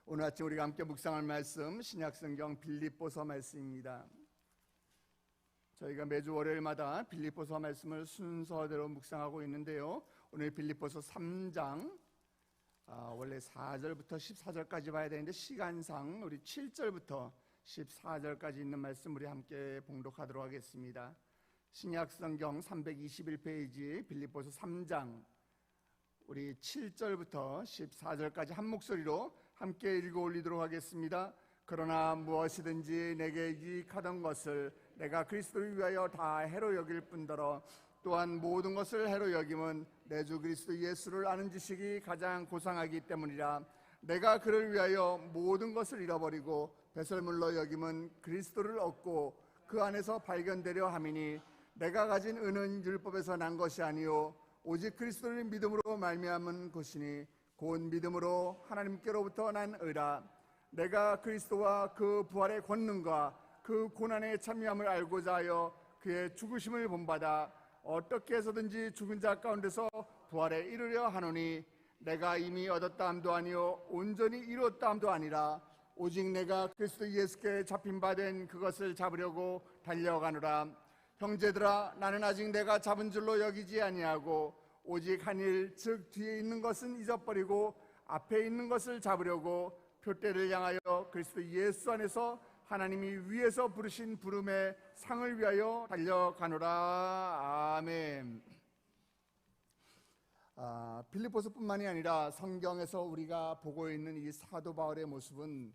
오늘 아침 우리가 함께 묵상할 말씀 신약성경 빌립보서 말씀입니다. 저희가 매주 월요일마다 빌립보서 말씀을 순서대로 묵상하고 있는데요, 오늘 빌립보서 3장 원래 4절부터 14절까지 봐야 되는데 시간상 우리 7절부터 14절까지 있는 말씀 우리 함께 봉독하도록 하겠습니다. 신약성경 321페이지 빌립보서 3장 우리 7절부터 14절까지 한 목소리로 함께 읽어 올리도록 하겠습니다. 그러나 무엇이든지 내게 유익하던 것을 내가 그리스도를 위하여 다 해로 여길 뿐더러 또한 모든 것을 해로 여김은 내 주 그리스도 예수를 아는 지식이 가장 고상하기 때문이라. 내가 그를 위하여 모든 것을 잃어버리고 배설물로 여김은 그리스도를 얻고 그 안에서 발견되려 함이니 내가 가진 은은 율법에서 난 것이 아니요 오직 그리스도를 믿음으로 말미암은 것이니 곧 믿음으로 하나님께로부터 난 의라. 내가 그리스도와 그 부활의 권능과 그 고난의 참여함을 알고자 하여 그의 죽으심을 본받아 어떻게 해서든지 죽은 자 가운데서 부활에 이르려 하노니 내가 이미 얻었다 함도 아니요 온전히 이루었다 함도 아니라 오직 내가 그리스도 예수께 잡힌 바 된 그것을 잡으려고 달려가노라. 형제들아, 나는 아직 내가 잡은 줄로 여기지 아니하고 오직 한 일, 즉 뒤에 있는 것은 잊어버리고 앞에 있는 것을 잡으려고 표대를 향하여 그리스도 예수 안에서 하나님이 위에서 부르신 부름의 상을 위하여 달려가노라. 아멘. 빌립보서뿐만이 아니라 성경에서 우리가 보고 있는 이 사도 바울의 모습은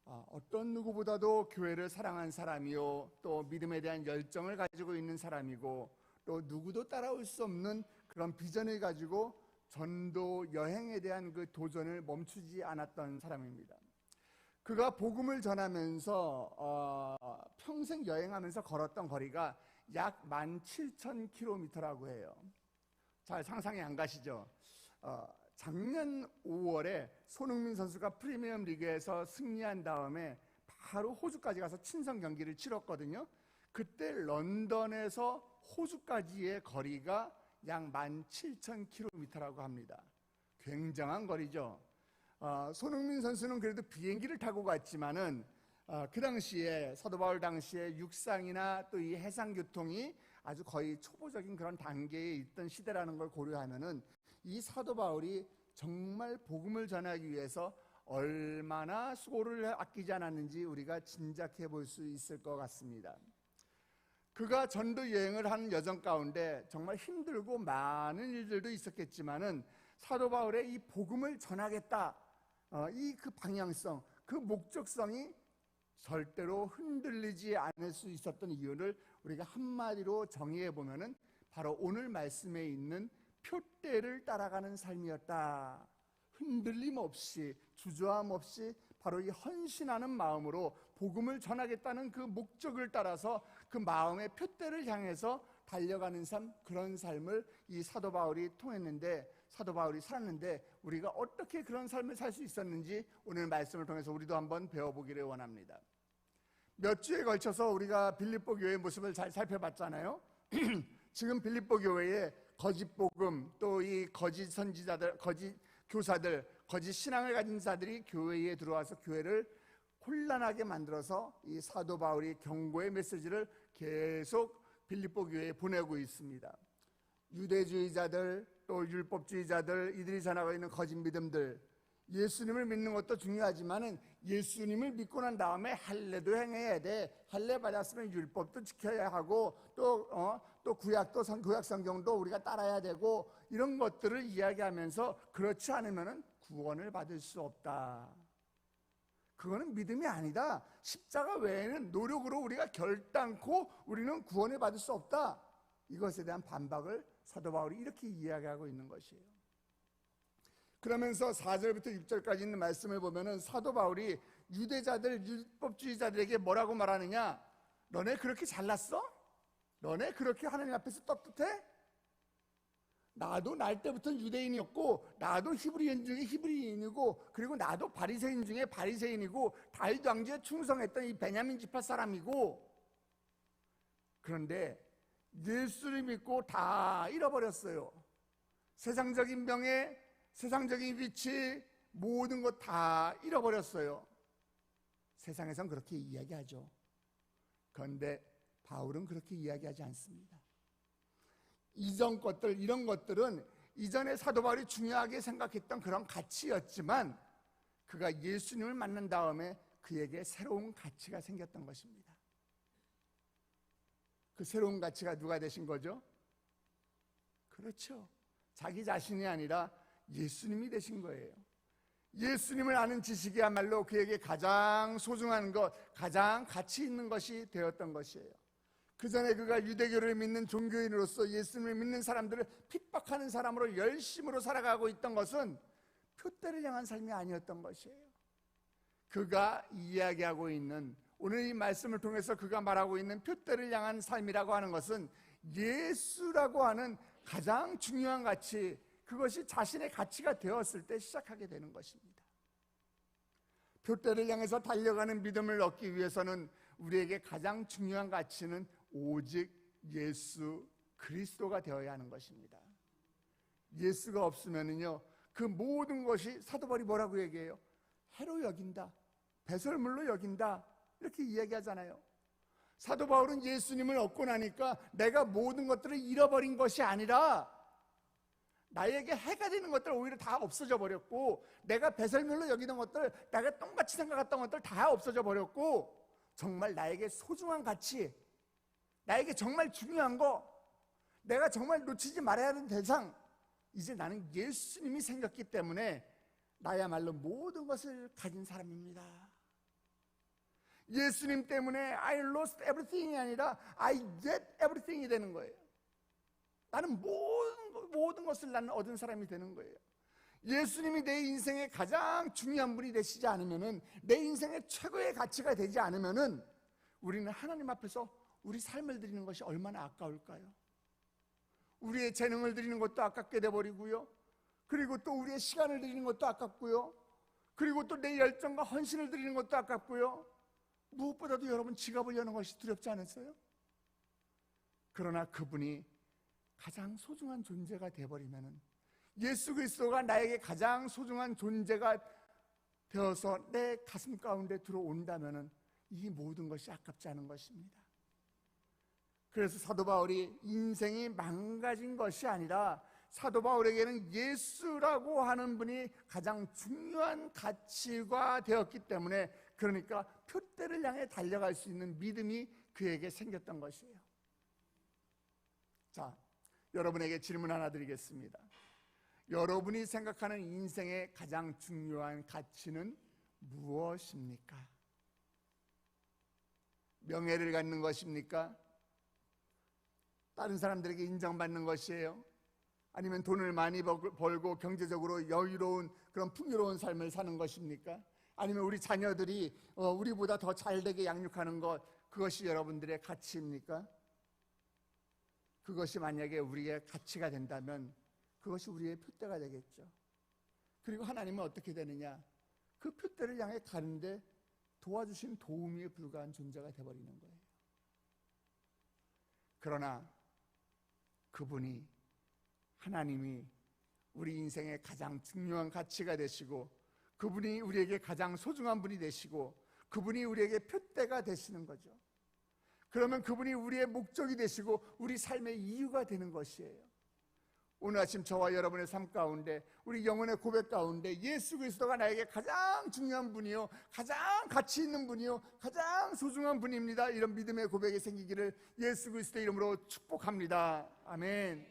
어떤 누구보다도 교회를 사랑한 사람이요, 또 믿음에 대한 열정을 가지고 있는 사람이고, 또 누구도 따라올 수 없는 그런 비전을 가지고 전도 여행에 대한 그 도전을 멈추지 않았던 사람입니다. 그가 복음을 전하면서 평생 여행하면서 걸었던 거리가 약 17,000km라고 해요. 잘 상상이 안 가시죠? 작년 5월에 손흥민 선수가 프리미엄 리그에서 승리한 다음에 바로 호주까지 가서 친선 경기를 치렀거든요. 그때 런던에서 호주까지의 거리가 약 17,000km라고 합니다. 굉장한 거리죠. 손흥민 선수는 그래도 비행기를 타고 갔지만은 그 당시에 사도 바울 당시에 육상이나 또 이 해상교통이 아주 거의 초보적인 그런 단계에 있던 시대라는 걸 고려하면은 이 사도 바울이 정말 복음을 전하기 위해서 얼마나 수고를 아끼지 않았는지 우리가 짐작해 볼 수 있을 것 같습니다. 그가 전도 여행을 한 여정 가운데 정말 힘들고 많은 일들도 있었겠지만은 사도 바울의 이 복음을 전하겠다, 이 그 방향성, 그 목적성이 절대로 흔들리지 않을 수 있었던 이유를 우리가 한마디로 정의해 보면은 바로 오늘 말씀에 있는 표대를 따라가는 삶이었다. 흔들림 없이, 주저함 없이 바로 이 헌신하는 마음으로 복음을 전하겠다는 그 목적을 따라서 그 마음의 표대를 향해서 달려가는 삶, 그런 삶을 이 사도 바울이 사도 바울이 살았는데 우리가 어떻게 그런 삶을 살 수 있었는지 오늘 말씀을 통해서 우리도 한번 배워보기를 원합니다. 몇 주에 걸쳐서 우리가 빌립보 교회의 모습을 잘 살펴봤잖아요. 지금 빌립보 교회에 거짓 복음, 또 이 거짓 선지자들, 거짓 교사들, 거짓 신앙을 가진 자들이 교회에 들어와서 교회를 혼란하게 만들어서 이 사도 바울이 경고의 메시지를 계속 빌립보 교회에 보내고 있습니다. 유대주의자들, 또 율법주의자들, 이들이 전하고 있는 거짓 믿음들, 예수님을 믿는 것도 중요하지만은 예수님을 믿고 난 다음에 할례도 행해야 돼. 할례 받았으면 율법도 지켜야 하고 또 구약 성경도 우리가 따라야 되고, 이런 것들을 이야기하면서 그렇지 않으면은 구원을 받을 수 없다. 그거는 믿음이 아니다. 십자가 외에는 노력으로 우리가 결단코 우리는 구원을 받을 수 없다. 이것에 대한 반박을 사도 바울이 이렇게 이야기하고 있는 것이에요. 그러면서 4절부터 6절까지 있는 말씀을 보면은 사도 바울이 유대자들, 율법주의자들에게 뭐라고 말하느냐? 너네 그렇게 잘났어? 너네 그렇게 하나님 앞에서 떳떳해? 나도 날 때부터 유대인이었고, 나도 히브리인 중에 히브리인이고, 그리고 나도 바리새인 중에 바리새인이고, 다윗 왕조에 충성했던 이 베냐민 지파 사람이고, 그런데 예수를 믿고 다 잃어버렸어요. 세상적인 명예, 세상적인 위치, 모든 것 다 잃어버렸어요. 세상에선 그렇게 이야기하죠. 그런데 바울은 그렇게 이야기하지 않습니다. 이전 것들, 이런 것들은 이전에 사도 바울이 중요하게 생각했던 그런 가치였지만 그가 예수님을 만난 다음에 그에게 새로운 가치가 생겼던 것입니다. 그 새로운 가치가 누가 되신 거죠? 그렇죠. 자기 자신이 아니라 예수님이 되신 거예요. 예수님을 아는 지식이야말로 그에게 가장 소중한 것, 가장 가치 있는 것이 되었던 것이에요. 그 전에 그가 유대교를 믿는 종교인으로서 예수님을 믿는 사람들을 핍박하는 사람으로 열심으로 살아가고 있던 것은 표대를 향한 삶이 아니었던 것이에요. 그가 이야기하고 있는, 오늘 이 말씀을 통해서 그가 말하고 있는 표대를 향한 삶이라고 하는 것은 예수라고 하는 가장 중요한 가치, 그것이 자신의 가치가 되었을 때 시작하게 되는 것입니다. 표대를 향해서 달려가는 믿음을 얻기 위해서는 우리에게 가장 중요한 가치는 오직 예수 그리스도가 되어야 하는 것입니다. 예수가 없으면은요, 그 모든 것이, 사도 바울이 뭐라고 얘기해요? 해로 여긴다, 배설물로 여긴다, 이렇게 이야기하잖아요. 사도 바울은 예수님을 얻고 나니까 내가 모든 것들을 잃어버린 것이 아니라 나에게 해가 되는 것들 오히려 다 없어져 버렸고, 내가 배설물로 여기던 것들, 내가 똥같이 생각했던 것들 다 없어져 버렸고, 정말 나에게 소중한 가치, 나에게 정말 중요한 거, 내가 정말 놓치지 말아야 하는 대상, 이제 나는 예수님이 생겼기 때문에 나야말로 모든 것을 가진 사람입니다. 예수님 때문에 I lost everything이 아니라 I get everything이 되는 거예요. 나는 모든 것을 나는 얻은 사람이 되는 거예요. 예수님이 내 인생의 가장 중요한 분이 되시지 않으면은, 내 인생의 최고의 가치가 되지 않으면은 우리는 하나님 앞에서 우리 삶을 드리는 것이 얼마나 아까울까요? 우리의 재능을 드리는 것도 아깝게 돼버리고요, 그리고 또 우리의 시간을 드리는 것도 아깝고요, 그리고 또 내 열정과 헌신을 드리는 것도 아깝고요, 무엇보다도 여러분 지갑을 여는 것이 두렵지 않으세요? 그러나 그분이 가장 소중한 존재가 되어버리면은, 예수 그리스도가 나에게 가장 소중한 존재가 되어서 내 가슴 가운데 들어온다면은 이 모든 것이 아깝지 않은 것입니다. 그래서 사도 바울이 인생이 망가진 것이 아니라 사도 바울에게는 예수라고 하는 분이 가장 중요한 가치가 되었기 때문에, 그러니까 표대를 향해 달려갈 수 있는 믿음이 그에게 생겼던 것이에요. 자, 여러분에게 질문 하나 드리겠습니다. 여러분이 생각하는 인생의 가장 중요한 가치는 무엇입니까? 명예를 갖는 것입니까? 다른 사람들에게 인정받는 것이에요? 아니면 돈을 많이 벌고 경제적으로 여유로운 그런 풍요로운 삶을 사는 것입니까? 아니면 우리 자녀들이 우리보다 더 잘되게 양육하는 것, 그것이 여러분들의 가치입니까? 그것이 만약에 우리의 가치가 된다면 그것이 우리의 표대가 되겠죠. 그리고 하나님은 어떻게 되느냐? 그 표대를 향해 가는데 도와주신 도우미에 불과한 존재가 되어버리는 거예요. 그러나 그분이, 하나님이 우리 인생의 가장 중요한 가치가 되시고, 그분이 우리에게 가장 소중한 분이 되시고, 그분이 우리에게 표대가 되시는 거죠. 그러면 그분이 우리의 목적이 되시고 우리 삶의 이유가 되는 것이에요. 오늘 아침 저와 여러분의 삶 가운데, 우리 영혼의 고백 가운데 예수 그리스도가 나에게 가장 중요한 분이요, 가장 가치 있는 분이요, 가장 소중한 분입니다, 이런 믿음의 고백이 생기기를 예수 그리스도의 이름으로 축복합니다. 아멘.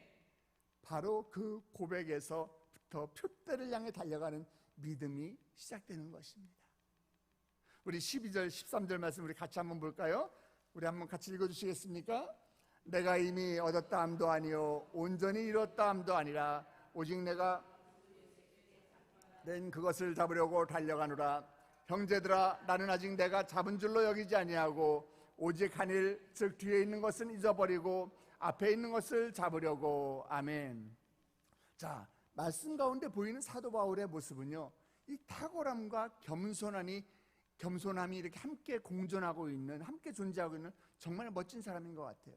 바로 그 고백에서부터 표대를 향해 달려가는 믿음이 시작되는 것입니다. 우리 12절 13절 말씀 우리 같이 한번 볼까요? 우리 한번 같이 읽어주시겠습니까? 내가 이미 얻었다 함도 아니요 온전히 이뤘다 함도 아니라 오직 내가 낸 그것을 잡으려고 달려가노라. 형제들아, 나는 아직 내가 잡은 줄로 여기지 아니하고 오직 한 일, 즉 뒤에 있는 것은 잊어버리고 앞에 있는 것을 잡으려고. 아멘. 자, 말씀 가운데 보이는 사도 바울의 모습은요, 이 탁월함과 겸손함이 이렇게 함께 공존하고 있는, 함께 존재하고 있는 정말 멋진 사람인 것 같아요.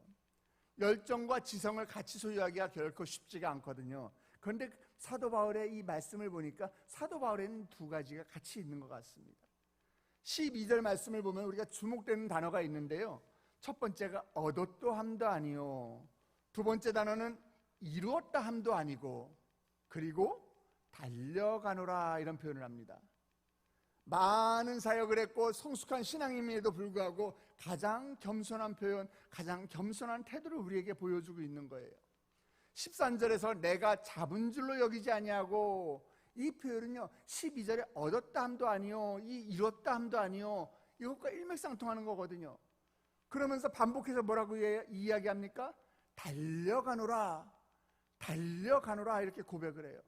열정과 지성을 같이 소유하기가 결코 쉽지가 않거든요. 그런데 사도 바울의 이 말씀을 보니까 사도 바울에는 두 가지가 같이 있는 것 같습니다. 12절 말씀을 보면 우리가 주목되는 단어가 있는데요, 첫 번째가 얻었도 함도 아니요, 두 번째 단어는 이루었다 함도 아니고, 그리고 달려가노라, 이런 표현을 합니다. 많은 사역을 했고 성숙한 신앙임에도 불구하고 가장 겸손한 표현, 가장 겸손한 태도를 우리에게 보여주고 있는 거예요. 13절에서 내가 잡은 줄로 여기지 아니하고, 이 표현은요 12절에 얻었다 함도 아니요, 이 이뤘다 함도 아니요, 이것과 일맥상통하는 거거든요. 그러면서 반복해서 뭐라고 이야기합니까? 달려가노라, 달려가노라, 이렇게 고백을 해요.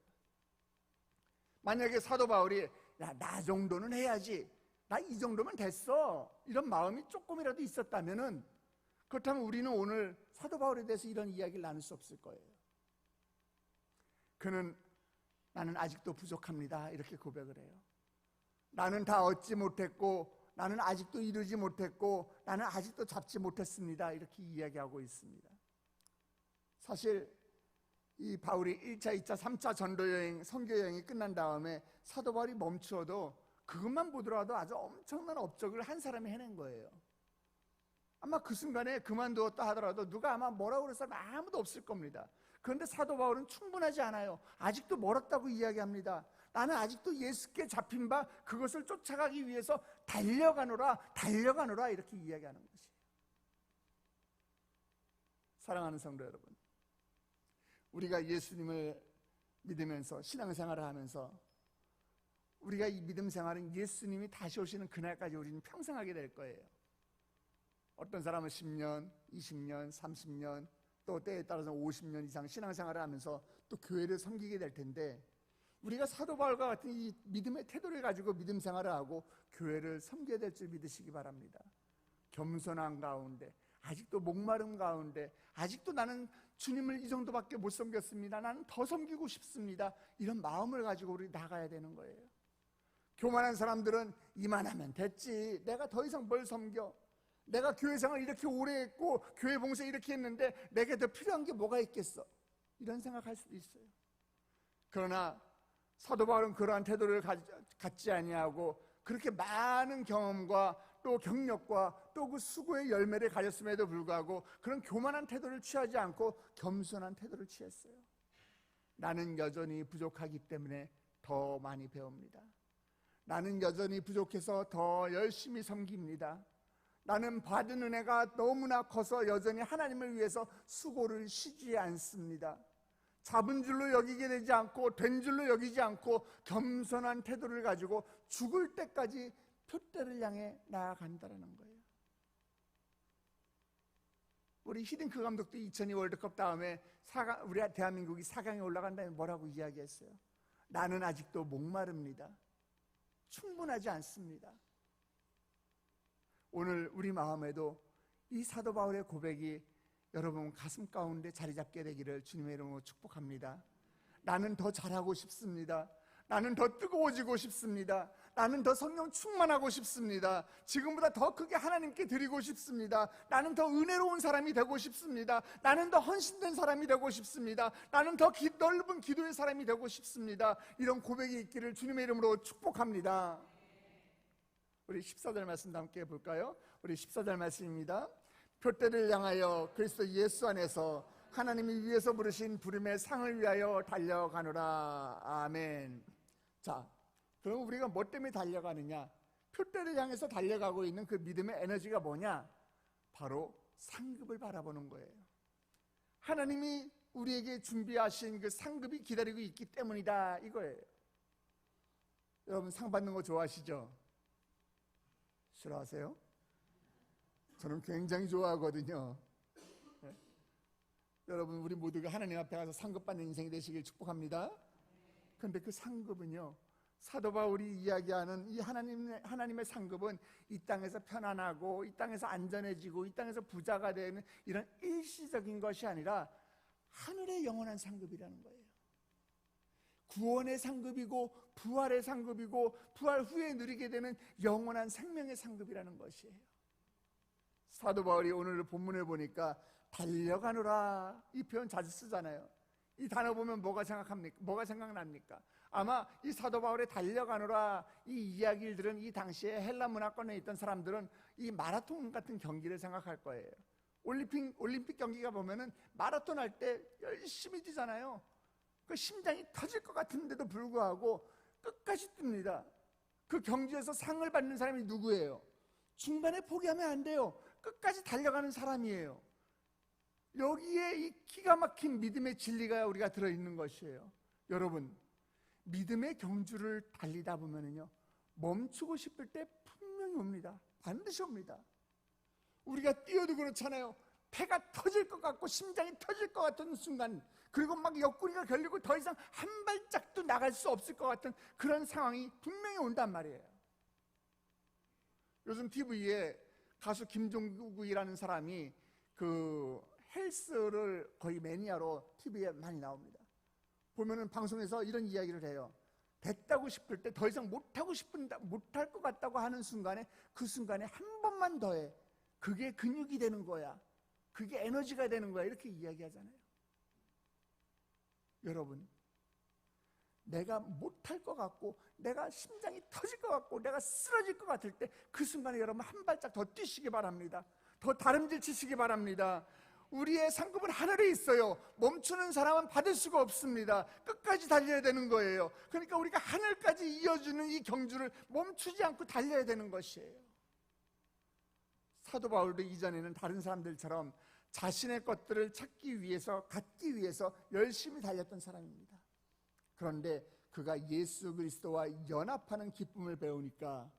만약에 사도 바울이 나 정도는 해야지, 나 이 정도면 됐어, 이런 마음이 조금이라도 있었다면은, 그렇다면 우리는 오늘 사도 바울에 대해서 이런 이야기를 나눌 수 없을 거예요. 그는 나는 아직도 부족합니다, 이렇게 고백을 해요. 나는 다 얻지 못했고, 나는 아직도 이루지 못했고, 나는 아직도 잡지 못했습니다, 이렇게 이야기하고 있습니다. 사실 이 바울이 1차, 2차, 3차 전도여행, 선교여행이 끝난 다음에 사도 바울이 멈추어도 그것만 보더라도 아주 엄청난 업적을 한 사람이 해낸 거예요. 아마 그 순간에 그만두었다 하더라도 누가 아마 뭐라고 그럴 사람 아무도 없을 겁니다. 그런데 사도 바울은 충분하지 않아요. 아직도 멀었다고 이야기합니다. 나는 아직도 예수께 잡힌 바 그것을 쫓아가기 위해서 달려가노라, 달려가노라, 이렇게 이야기하는 것이에요. 사랑하는 성도 여러분, 우리가 예수님을 믿으면서 신앙생활을 하면서 우리가 이 믿음 생활은 예수님이 다시 오시는 그날까지 우리는 평생 하게 될 거예요. 어떤 사람은 10년, 20년, 30년, 또 때에 따라서 50년 이상 신앙생활을 하면서 또 교회를 섬기게 될 텐데, 우리가 사도 바울과 같은 이 믿음의 태도를 가지고 믿음 생활을 하고 교회를 섬겨야 될 줄 믿으시기 바랍니다. 겸손한 가운데, 아직도 목마름 가운데, 아직도 나는 주님을 이 정도밖에 못 섬겼습니다, 나는 더 섬기고 싶습니다, 이런 마음을 가지고 우리 나가야 되는 거예요. 교만한 사람들은 이만하면 됐지, 내가 더 이상 뭘 섬겨, 내가 교회 생활 이렇게 오래 했고 교회 봉사 이렇게 했는데 내게 더 필요한 게 뭐가 있겠어, 이런 생각할 수도 있어요. 그러나 사도 바울은 그러한 태도를 갖지 아니하고 그렇게 많은 경험과 또 경력과 또 그 수고의 열매를 가졌음에도 불구하고 그런 교만한 태도를 취하지 않고 겸손한 태도를 취했어요. 나는 여전히 부족하기 때문에 더 많이 배웁니다. 나는 여전히 부족해서 더 열심히 섬깁니다. 나는 받은 은혜가 너무나 커서 여전히 하나님을 위해서 수고를 쉬지 않습니다. 잡은 줄로 여기게 되지 않고 된 줄로 여기지 않고 겸손한 태도를 가지고 죽을 때까지 표대를 향해 나아간다는 거예요. 우리 히딩크 감독도 2002 월드컵 다음에 우리 대한민국이 4강에 올라간 다음에 뭐라고 이야기했어요? 나는 아직도 목마릅니다. 충분하지 않습니다. 오늘 우리 마음에도 이 사도 바울의 고백이 여러분 가슴 가운데 자리 잡게 되기를 주님의 이름으로 축복합니다. 나는 더 잘하고 싶습니다. 나는 더 뜨거워지고 싶습니다. 나는 더 성령 충만하고 싶습니다. 지금보다 더 크게 하나님께 드리고 싶습니다. 나는 더 은혜로운 사람이 되고 싶습니다. 나는 더 헌신된 사람이 되고 싶습니다. 나는 더 넓은 기도의 사람이 되고 싶습니다. 이런 고백이 있기를 주님의 이름으로 축복합니다. 우리 14절 말씀도 함께 볼까요? 우리 14절 말씀입니다. 표대를 향하여 그리스도 예수 안에서 하나님이 위에서 부르신 부름의 상을 위하여 달려가노라. 아멘. 자, 그럼 우리가 뭐 때문에 달려가느냐? 표대를 향해서 달려가고 있는 그 믿음의 에너지가 뭐냐? 바로 상급을 바라보는 거예요. 하나님이 우리에게 준비하신 그 상급이 기다리고 있기 때문이다, 이거예요. 여러분 상 받는 거 좋아하시죠? 싫어하세요? 저는 굉장히 좋아하거든요. 네? 여러분 우리 모두가 하나님 앞에 가서 상급 받는 인생이 되시길 축복합니다. 그런데 그 상급은요, 사도 바울이 이야기하는 이 하나님의 상급은 이 땅에서 편안하고 이 땅에서 안전해지고 이 땅에서 부자가 되는 이런 일시적인 것이 아니라 하늘의 영원한 상급이라는 거예요. 구원의 상급이고 부활의 상급이고 부활 후에 누리게 되는 영원한 생명의 상급이라는 것이에요. 사도 바울이 오늘 본문을 보니까 달려가노라, 이 표현 자주 쓰잖아요. 이 단어 보면 뭐가 생각납니까? 아마 이 사도 바울의 달려가노라 이 이야기를 들은 이 당시에 헬라 문화권에 있던 사람들은 이 마라톤 같은 경기를 생각할 거예요. 올림픽 경기가 보면은 마라톤 할 때 열심히 뛰잖아요. 그 심장이 터질 것 같은데도 불구하고 끝까지 뜁니다. 그 경기에서 상을 받는 사람이 누구예요? 중간에 포기하면 안 돼요. 끝까지 달려가는 사람이에요. 여기에 이 기가 막힌 믿음의 진리가 우리가 들어있는 것이에요. 여러분, 믿음의 경주를 달리다 보면요, 멈추고 싶을 때 분명히 옵니다. 반드시 옵니다. 우리가 뛰어도 그렇잖아요. 배가 터질 것 같고 심장이 터질 것 같은 순간, 그리고 막 옆구리가 결리고 더 이상 한 발짝도 나갈 수 없을 것 같은 그런 상황이 분명히 온단 말이에요. 요즘 TV에 가수 김종국이라는 사람이 그 헬스를 거의 매니아로 TV에 많이 나옵니다. 보면은 방송에서 이런 이야기를 해요. 됐다고 싶을 때 더 이상 못할 것 같다고 하는 순간에, 그 순간에 한 번만 더 해. 그게 근육이 되는 거야. 그게 에너지가 되는 거야. 이렇게 이야기하잖아요. 여러분, 내가 못할 것 같고, 내가 심장이 터질 것 같고, 내가 쓰러질 것 같을 때 그 순간에 여러분 한 발짝 더 뛰시기 바랍니다. 더 다름질 치시기 바랍니다. 우리의 상급은 하늘에 있어요. 멈추는 사람은 받을 수가 없습니다. 끝까지 달려야 되는 거예요. 그러니까 우리가 하늘까지 이어주는 이 경주를 멈추지 않고 달려야 되는 것이에요. 사도 바울도 이전에는 다른 사람들처럼 자신의 것들을 찾기 위해서, 갖기 위해서 열심히 달렸던 사람입니다. 그런데 그가 예수 그리스도와 연합하는 기쁨을 배우니까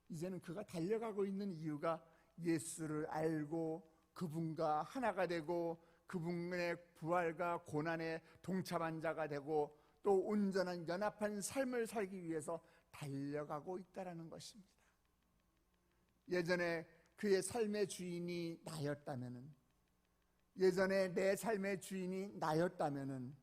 이제는 그가 달려가고 있는 이유가 예수를 알고 그분과 하나가 되고 그분의 부활과 고난에 동참한 자가 되고 또 온전한 연합한 삶을 살기 위해서 달려가고 있다는 것입니다. 예전에 그의 삶의 주인이 나였다면은, 예전에 내 삶의 주인이 나였다면은,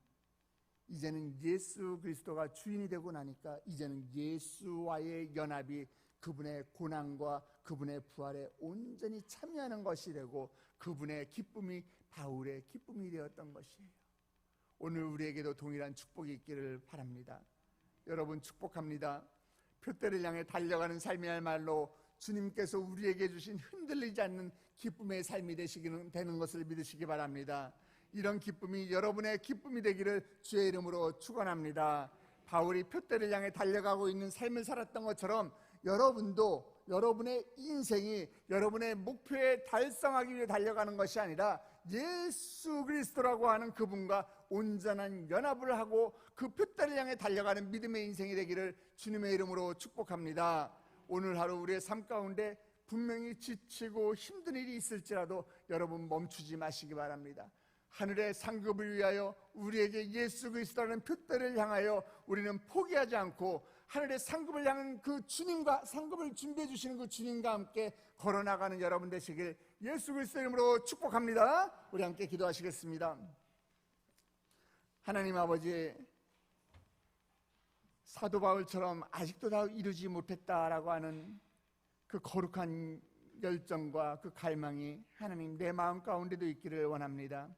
이제는 예수 그리스도가 주인이 되고 나니까 이제는 예수와의 연합이 그분의 고난과 그분의 부활에 온전히 참여하는 것이 되고 그분의 기쁨이 바울의 기쁨이 되었던 것이에요. 오늘 우리에게도 동일한 축복이 있기를 바랍니다. 여러분, 축복합니다. 표대를 향해 달려가는 삶이야말로 주님께서 우리에게 주신 흔들리지 않는 기쁨의 삶이 되는 것을 믿으시기 바랍니다. 이런 기쁨이 여러분의 기쁨이 되기를 주의 이름으로 축원합니다. 바울이 표대를 향해 달려가고 있는 삶을 살았던 것처럼 여러분도 여러분의 인생이 여러분의 목표에 달성하기 위해 달려가는 것이 아니라 예수 그리스도라고 하는 그분과 온전한 연합을 하고 그 표대를 향해 달려가는 믿음의 인생이 되기를 주님의 이름으로 축복합니다. 오늘 하루 우리의 삶 가운데 분명히 지치고 힘든 일이 있을지라도 여러분 멈추지 마시기 바랍니다. 하늘의 상급을 위하여 우리에게 예수 그리스도라는 표대를 향하여 우리는 포기하지 않고 하늘의 상급을 향한 그 주님과, 상급을 준비해 주시는 그 주님과 함께 걸어나가는 여러분 되시길 예수 그리스도 이름으로 축복합니다. 우리 함께 기도하시겠습니다. 하나님 아버지, 사도 바울처럼 아직도 다 이루지 못했다라고 하는 그 거룩한 열정과 그 갈망이 하나님 내 마음 가운데도 있기를 원합니다.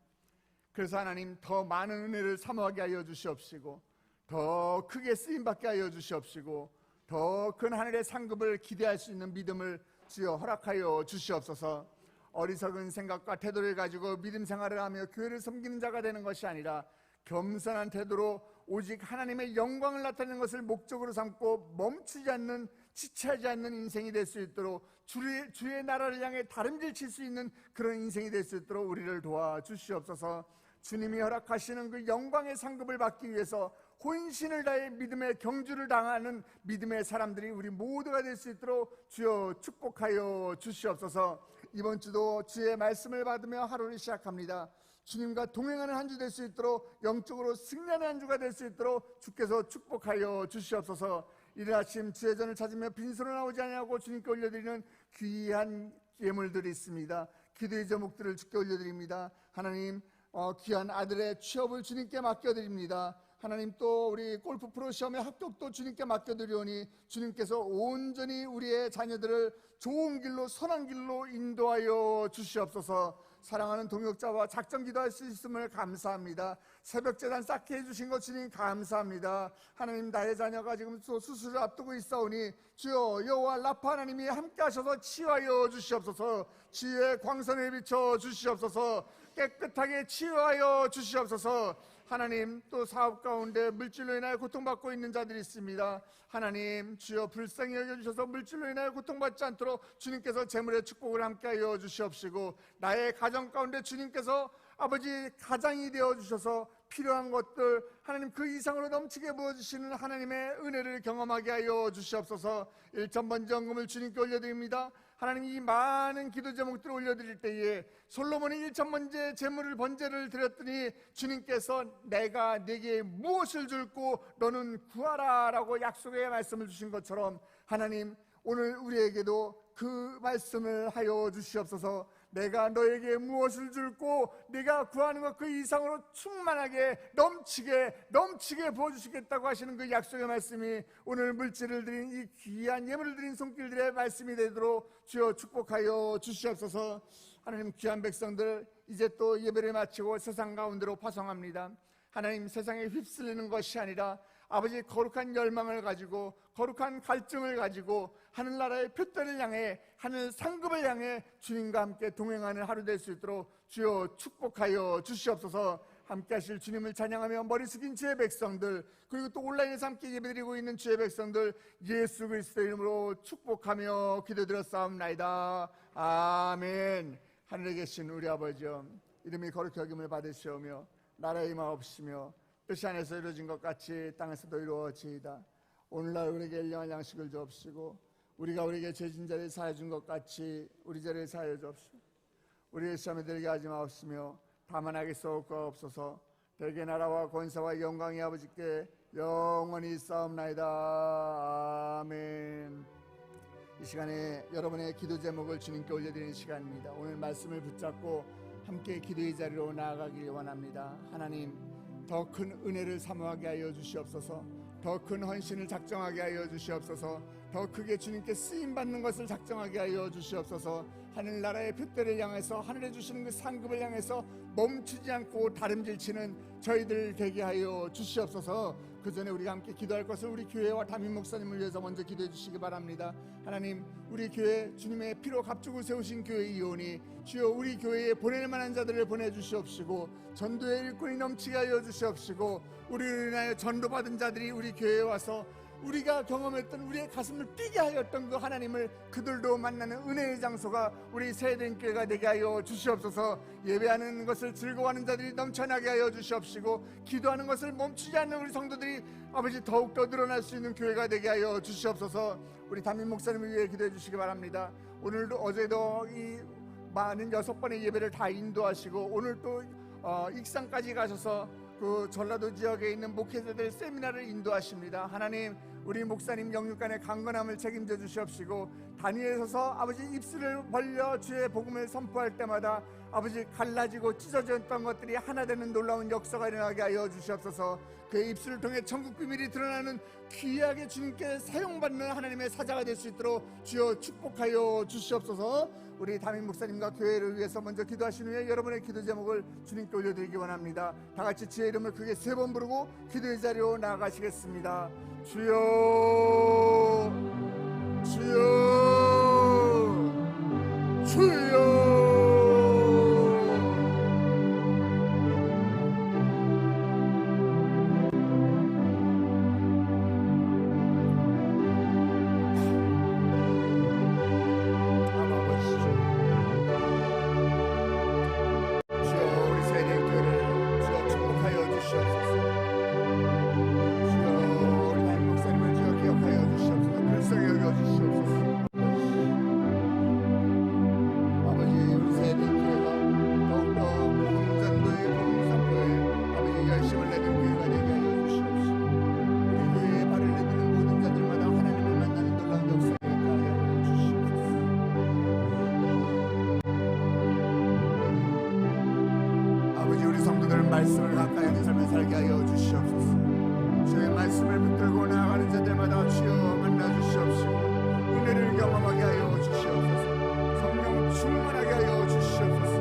그래서 하나님 더 많은 은혜를 사모하게 하여 주시옵시고 더 크게 쓰임받게 하여 주시옵시고 더 큰 하늘의 상급을 기대할 수 있는 믿음을 주여 허락하여 주시옵소서. 어리석은 생각과 태도를 가지고 믿음 생활을 하며 교회를 섬기는 자가 되는 것이 아니라 겸손한 태도로 오직 하나님의 영광을 나타내는 것을 목적으로 삼고 멈추지 않는, 지체하지 않는 인생이 될 수 있도록 주의 나라를 향해 다름질 칠 수 있는 그런 인생이 될 수 있도록 우리를 도와주시옵소서. 주님이 허락하시는 그 영광의 상급을 받기 위해서 혼신을 다해 믿음의 경주를 당하는 믿음의 사람들이 우리 모두가 될 수 있도록 주여 축복하여 주시옵소서. 이번 주도 주의 말씀을 받으며 하루를 시작합니다. 주님과 동행하는 한 주 될 수 있도록, 영적으로 승리하는 한 주가 될 수 있도록 주께서 축복하여 주시옵소서. 이른 아침 주의 전을 찾으며 빈손으로 나오지 아니하고 주님께 올려드리는 귀한 예물들이 있습니다. 기도의 제목들을 주께 올려드립니다. 하나님, 귀한 아들의 취업을 주님께 맡겨드립니다. 하나님, 또 우리 골프 프로 시험의 합격도 주님께 맡겨드리오니 주님께서 온전히 우리의 자녀들을 좋은 길로, 선한 길로 인도하여 주시옵소서. 사랑하는 동역자와 작정 기도할 수 있음을 감사합니다. 새벽 제단 쌓게 해주신 것 주님 감사합니다. 하나님, 나의 자녀가 지금 또 수술을 앞두고 있사오니 주여 여호와 라파 하나님이 함께 하셔서 치유하여 주시옵소서. 치유의 광선을 비춰 주시옵소서. 깨끗하게 치유하여 주시옵소서. 하나님, 또 사업 가운데 물질로 인하여 고통받고 있는 자들이 있습니다. 하나님, 주여 불쌍히 여겨주셔서 물질로 인하여 고통받지 않도록 주님께서 재물의 축복을 함께하여 주시옵시고, 나의 가정 가운데 주님께서 아버지 가장이 되어주셔서 필요한 것들 하나님 그 이상으로 넘치게 부어주시는 하나님의 은혜를 경험하게 하여 주시옵소서. 1,000번정금을 주님께 올려드립니다. 하나님, 이 많은 기도 제목들을 올려드릴 때에 솔로몬이 1,000번째 제물을 번제를 드렸더니 주님께서 내가 네게 무엇을 줄고 너는 구하라 라고 약속의 말씀을 주신 것처럼, 하나님 오늘 우리에게도 그 말씀을 하여 주시옵소서. 내가 너에게 무엇을 줄고 네가 구하는 것 그 이상으로 충만하게 넘치게 부어주시겠다고 하시는 그 약속의 말씀이 오늘 물질을 드린 이 귀한 예물을 드린 손길들의 말씀이 되도록 주여 축복하여 주시옵소서. 하나님, 귀한 백성들 이제 또 예배를 마치고 세상 가운데로 파송합니다. 하나님, 세상에 휩쓸리는 것이 아니라 아버지 거룩한 열망을 가지고 거룩한 갈증을 가지고 하늘나라의 표대를 향해 하늘 상급을 향해 주님과 함께 동행하는 하루 될 수 있도록 주여 축복하여 주시옵소서. 함께 하실 주님을 찬양하며 머리 숙인 주의 백성들, 그리고 또 온라인에서 함께 예배드리고 있는 주의 백성들 예수 그리스도의 이름으로 축복하며 기도드렸사옵나이다. 아멘. 하늘에 계신 우리 아버지여, 이름이 거룩히 여김을 받으시오며 나라의 임하옵시며 뜻이 하늘에서 이루어진 것 같이 땅에서도 이루어지이다. 오늘날 우리에게 일용할 양식을 주옵시고 우리가 우리에게 죄진 자를 사하여 준 것 같이 우리 죄를 사하여 주옵시고 우리를 시험에 들게 하지 마옵시며 다만 악에서 싸옵소서. 대개 나라와 권세와 영광이 아버지께 영원히 싸움나이다. 아멘. 이 시간에 여러분의 기도 제목을 주님께 올려드리는 시간입니다. 오늘 말씀을 붙잡고 함께 기도의 자리로 나아가길 원합니다. 하나님, 더 큰 은혜를 사모하게 하여 주시옵소서. 더 큰 헌신을 작정하게 하여 주시옵소서. 더 크게 주님께 쓰임받는 것을 작정하게 하여 주시옵소서. 하늘나라의 표대를 향해서 하늘에 주시는 그 상급을 향해서 멈추지 않고 다름질치는 저희들 되게 하여 주시옵소서. 그 전에 우리가 함께 기도할 것을 우리 교회와 담임 목사님을 위해서 먼저 기도해 주시기 바랍니다. 하나님, 우리 교회 주님의 피로 값주고 세우신 교회이오니 주여 우리 교회에 보낼 만한 자들을 보내주시옵시고 전도의 일꾼이 넘치게 하여 주시옵시고 우리를 인하여 전도받은 자들이 우리 교회에 와서 우리가 경험했던 우리의 가슴을 뛰게 하였던 그 하나님을 그들도 만나는 은혜의 장소가 우리 세대인교회가 되게 하여 주시옵소서. 예배하는 것을 즐거워하는 자들이 넘쳐나게 하여 주시옵시고 기도하는 것을 멈추지 않는 우리 성도들이 아버지 더욱더 늘어날 수 있는 교회가 되게 하여 주시옵소서. 우리 담임 목사님을 위해 기도해 주시기 바랍니다. 오늘도 어제도 이 많은 6번의 예배를 다 인도하시고 오늘 또 익산까지 가셔서 그 전라도 지역에 있는 목회자들 세미나를 인도하십니다. 하나님, 우리 목사님 영육간의 강건함을 책임져 주시옵시고 단위에 서서 아버지 입술을 벌려 주의 복음을 선포할 때마다 아버지 갈라지고 찢어졌던 것들이 하나 되는 놀라운 역사가 일어나게 하여 주시옵소서. 그의 입술을 통해 천국 비밀이 드러나는 귀하게 주님께 사용받는 하나님의 사자가 될 수 있도록 주여 축복하여 주시옵소서. 우리 담임 목사님과 교회를 위해서 먼저 기도하신 후에 여러분의 기도 제목을 주님께 올려드리기 원합니다. 다 같이 주의 이름을 크게 3번 부르고 기도의 자리로 나아가시겠습니다. 주여, 주여, 주여. 말씀을 가까이 하는 삶을 살게 하여 주시옵소서. 주의 말씀을 붙들고 나아가는 자들마다 주여 만나 주시옵시고 은혜를 경험하게 하여 주시옵소서. 성령 충만하게 하여 주시옵소서.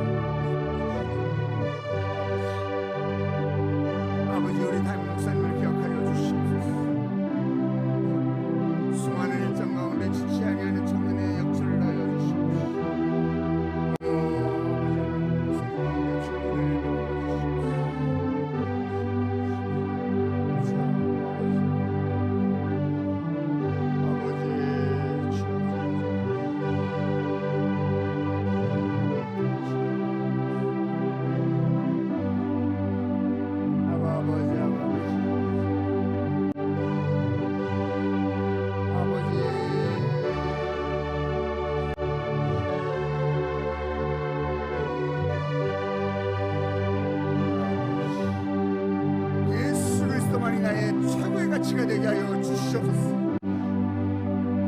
가치가 되게 하여 주시옵소서.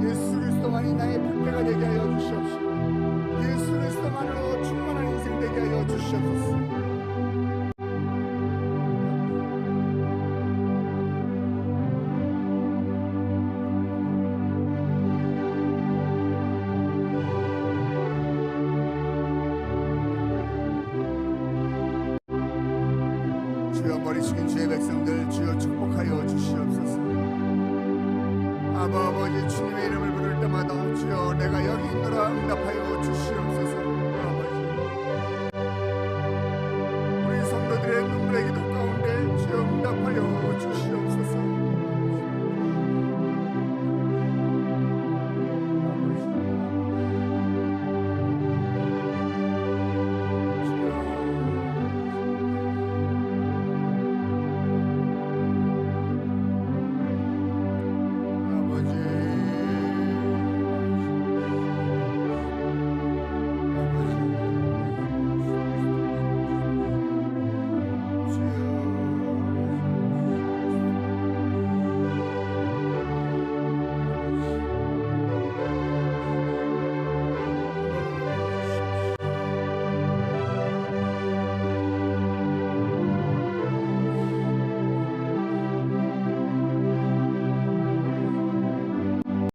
예수 그리스도만이 나의 백배가 되게 하여 주시옵소서. 예수 그리스도만으로 충만한 인생 되게 하여 주시옵소서. 주여 머리 숙인 주의 백성들 주여 축복하여 주시옵소서. 아버지 주님의 이름을 부를 때마다 주여 내가 여기 있노라 응답하여 주시옵소서.